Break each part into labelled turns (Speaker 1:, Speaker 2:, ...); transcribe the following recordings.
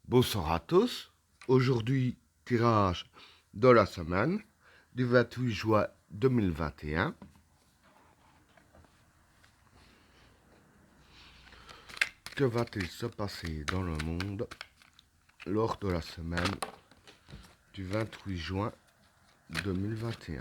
Speaker 1: Bonsoir à tous. Aujourd'hui, tirage de la semaine du 28 juin 2021. Que va-t-il se passer dans le monde lors de la semaine du 28 juin 2021?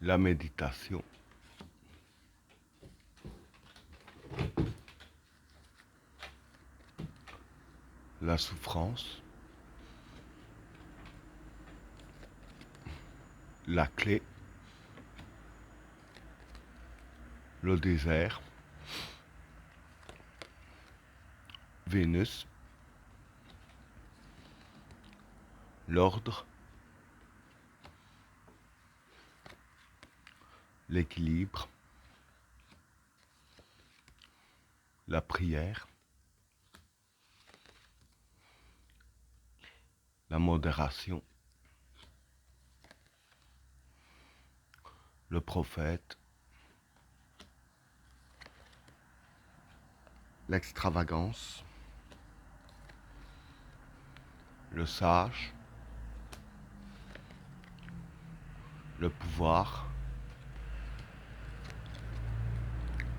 Speaker 1: La méditation. La souffrance. La clé. Le désert. Vénus. L'ordre. L'équilibre. La prière. La modération. Le prophète. L'extravagance. Le sage. Le pouvoir.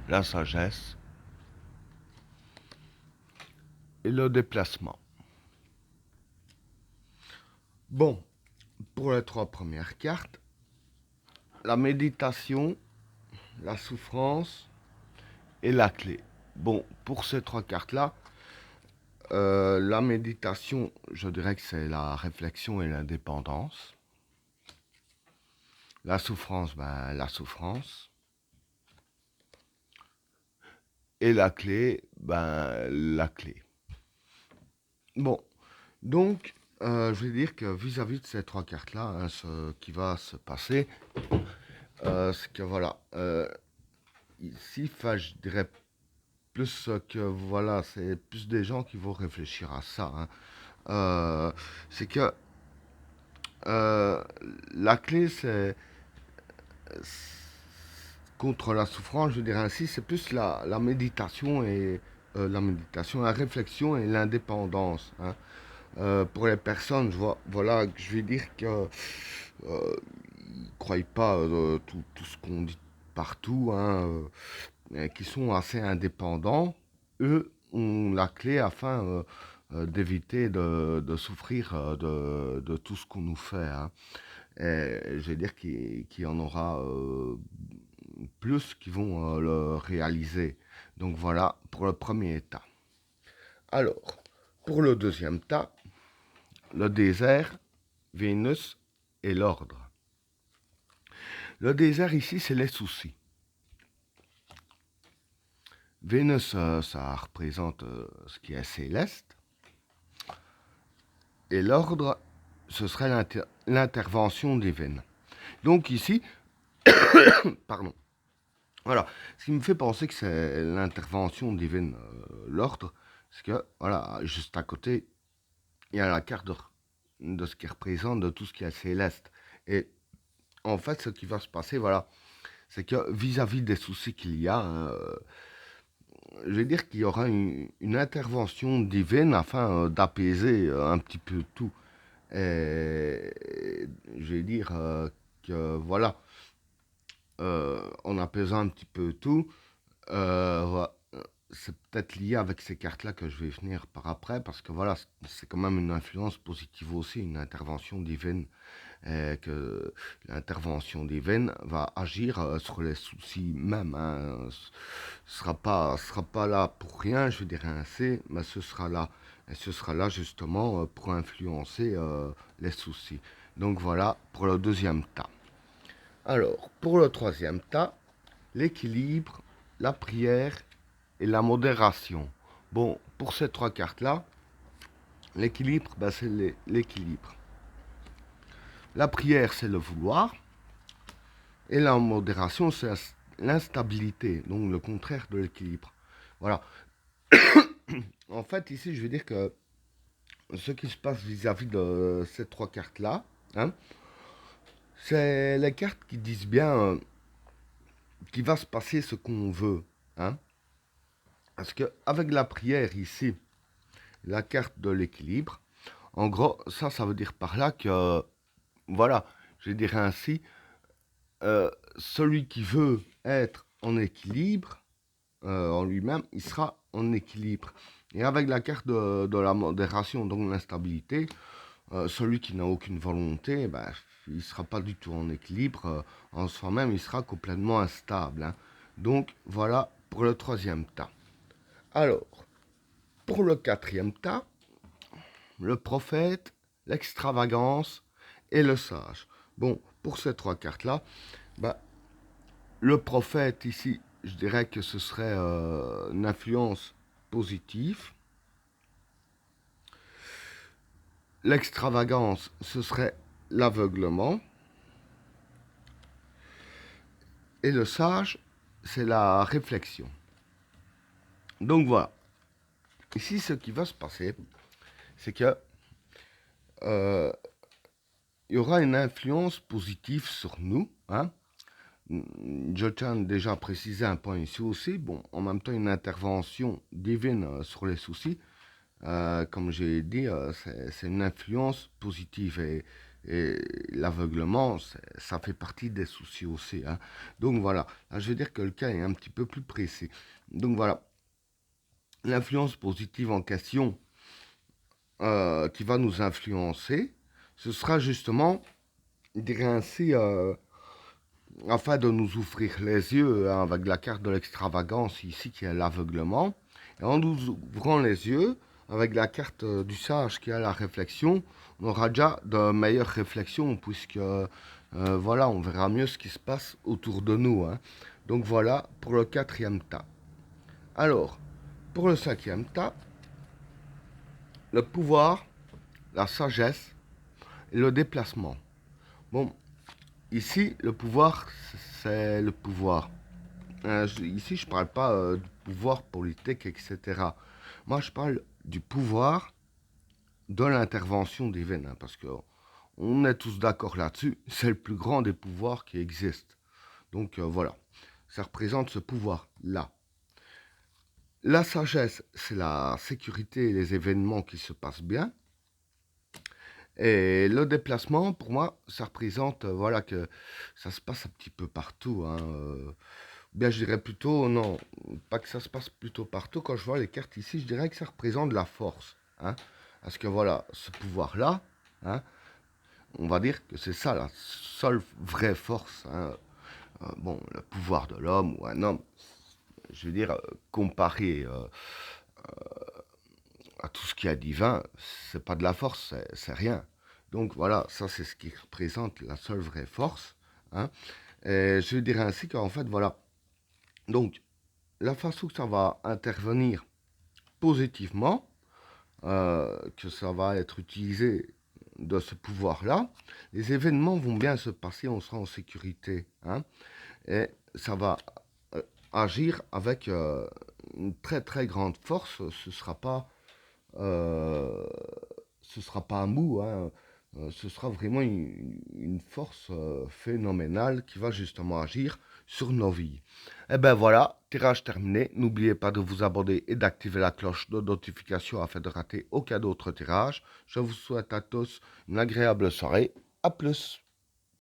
Speaker 1: La sagesse et le déplacement. Bon, pour les trois premières cartes, la méditation, la souffrance et la clé. Bon, pour ces trois cartes-là, la méditation, je dirais que c'est la réflexion et l'indépendance. La souffrance, ben la souffrance. Et la clé, ben la clé. Bon, donc, je vais dire que vis-à-vis de ces trois cartes-là, hein, ce qui va se passer, c'est que voilà, ici, je dirais plus que voilà, c'est plus des gens qui vont réfléchir à ça, hein. C'est que euh, la clé, c'est contre la souffrance, je dirais ainsi, c'est plus la méditation et la réflexion et l'indépendance, hein. Pour les personnes, voilà, je vais dire que ils croient pas tout ce qu'on dit partout, hein, qui sont assez indépendants. Eux ont la clé afin d'éviter de souffrir de tout ce qu'on nous fait, hein. Et je vais dire qu'il y en aura plus qui vont le réaliser. Donc voilà pour le premier état. Alors, pour le deuxième tas, le désert, Vénus et l'ordre. Le désert ici, c'est les soucis. Vénus, ça représente ce qui est céleste. Et l'ordre, ce serait l'intervention divine. Donc ici, pardon. Voilà, ce qui me fait penser que c'est l'intervention divine, l'ordre, c'est que, voilà, juste à côté, il y a la carte de ce qui représente, de tout ce qui est céleste. Et en fait, ce qui va se passer, voilà, c'est que vis-à-vis des soucis qu'il y a, hein, je vais dire qu'il y aura une intervention divine afin d'apaiser un petit peu tout. Et je vais dire que voilà, en apaisant un petit peu tout, c'est peut-être lié avec ces cartes-là que je vais venir par après, parce que voilà, c'est quand même une influence positive aussi, une intervention divine, et que l'intervention divine va agir sur les soucis même. Hein. Sera pas là pour rien, je dirais ainsi, mais ce sera là. Et ce sera là justement pour influencer les soucis. Donc voilà pour le deuxième tas. Alors, pour le troisième tas, l'équilibre, la prière et la modération. Bon, pour ces trois cartes-là, l'équilibre, ben, c'est l'équilibre. La prière, c'est le vouloir. Et la modération, c'est l'instabilité, donc le contraire de l'équilibre. Voilà. En fait, ici, je veux dire que ce qui se passe vis-à-vis de ces trois cartes-là, hein, c'est les cartes qui disent bien qu'il va se passer ce qu'on veut. Hein. Parce qu'avec la prière ici, la carte de l'équilibre, en gros, ça veut dire par là que, voilà, je dirais ainsi, celui qui veut être en équilibre, en lui-même, il sera en équilibre. Et avec la carte de la modération, donc l'instabilité, celui qui n'a aucune volonté, ben, il ne sera pas du tout en équilibre. En soi-même, il sera complètement instable. Hein. Donc voilà pour le troisième tas. Alors, pour le quatrième tas, le prophète, l'extravagance et le sage. Bon, pour ces trois cartes-là, bah, le prophète ici, je dirais que ce serait une influence positive. L'extravagance, ce serait l'aveuglement. Et le sage, c'est la réflexion. Donc voilà. Ici, ce qui va se passer, c'est que il y aura une influence positive sur nous. Hein. Je tiens déjà à préciser un point ici aussi. Bon, en même temps, une intervention divine sur les soucis. Comme j'ai dit, c'est une influence positive et l'aveuglement, ça fait partie des soucis aussi. Hein. Donc voilà, là, je veux dire que le cas est un petit peu plus précis. Donc voilà, l'influence positive en question qui va nous influencer, ce sera justement, je dirais ainsi, afin de nous ouvrir les yeux hein, avec la carte de l'extravagance ici qui est l'aveuglement. Et en nous ouvrant les yeux, avec la carte du sage qui a la réflexion, on aura déjà de meilleures réflexions puisque voilà, on verra mieux ce qui se passe autour de nous. Hein. Donc voilà pour le quatrième tas. Alors, pour le cinquième tas, le pouvoir, la sagesse et le déplacement. Bon, ici, le pouvoir, c'est le pouvoir. Ici, je ne parle pas du pouvoir politique, etc. Moi, je parle du pouvoir de l'intervention divine, hein, parce que on est tous d'accord là-dessus. C'est le plus grand des pouvoirs qui existent. Donc voilà, ça représente ce pouvoir-là. La sagesse, c'est la sécurité et les événements qui se passent bien. Et le déplacement, pour moi, ça représente, voilà, que ça se passe un petit peu partout. Hein, bien, je dirais plutôt, non, pas que ça se passe plutôt partout. Quand je vois les cartes ici, je dirais que ça représente la force. Hein, parce que voilà, ce pouvoir-là, hein, on va dire que c'est ça la seule vraie force. Hein. Bon, le pouvoir de l'homme ou un homme, je veux dire, comparé à tout ce qui est divin, c'est pas de la force, c'est rien. Donc voilà, ça c'est ce qui représente la seule vraie force. Hein. Et je dirais ainsi qu'en fait, voilà. Donc, la façon que ça va intervenir positivement, que ça va être utilisé de ce pouvoir-là, les événements vont bien se passer, on sera en sécurité. Hein, et ça va agir avec une très très grande force. Euh, ce sera pas un mou, hein. Ce sera vraiment une force phénoménale qui va justement agir sur nos vies. Et ben voilà, tirage terminé. N'oubliez pas de vous abonner et d'activer la cloche de notification afin de rater aucun autre tirage. Je vous souhaite à tous une agréable soirée. À plus.